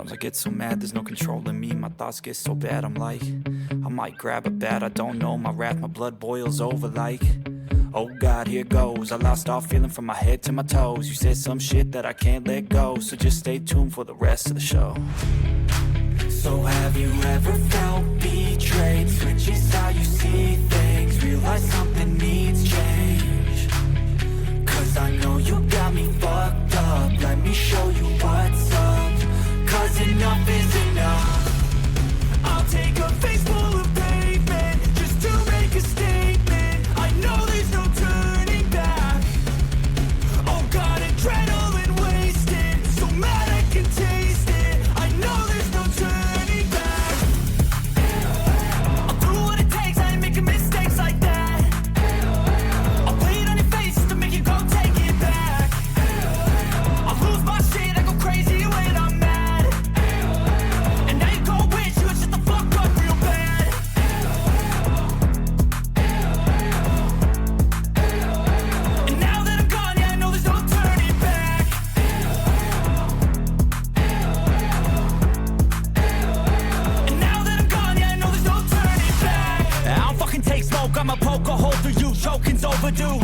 Sometimes I get so mad, there's no controlling me. My thoughts get so bad, I'm like, I might grab a bat, I don't know. My wrath, my blood boils over like, oh God, here goes. I lost all feeling from my head to my toes. You said some shit that I can't let go, so just stay tuned for the rest of the show. So have you ever felt betrayed? Switches how you see things, realize something needs change. Cause I know you got me fucked up, let me show you what's up. Cause enough is enough. I'll take a face full of pavement just to make a statement. I know there's no turning back. Oh God, adrenaline wasted, so mad I can taste it. I know there's no turning back. I'll do what it takes, I ain't making mistakes like that. I'll play it on your face just to make you go take it back. I'll lose my shit, I go crazy when I'm mad. And now you gon' wish you would shut the fuck up real bad. And now that I'm gone, yeah, I know there's no turning back. And now that I'm gone, yeah, I know there's no turning back. I don't fucking take smoke, I'ma poke a hole through you, choking's overdue.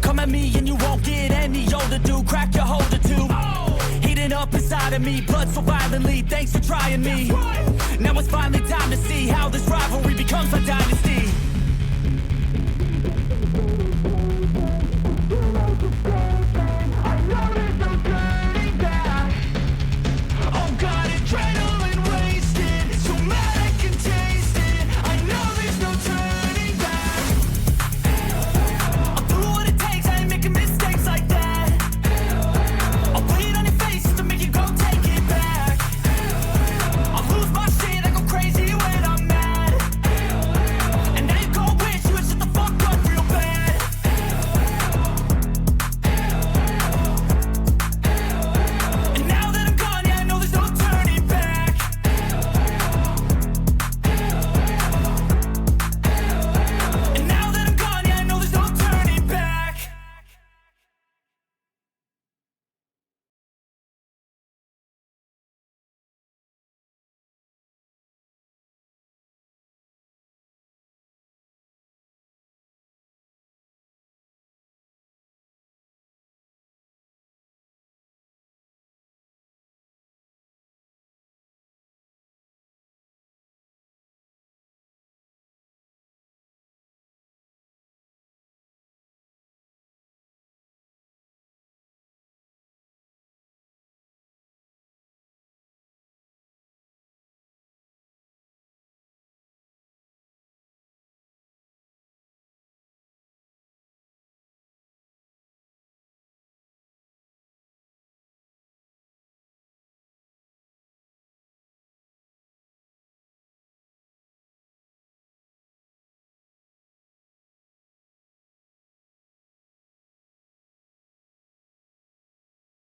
Come at me and you won't get any older, dude. Crack your holder too. Heating up inside of me, blood so violently. Thanks for trying me. Now it's finally time to see how this rivalry becomes a dynasty.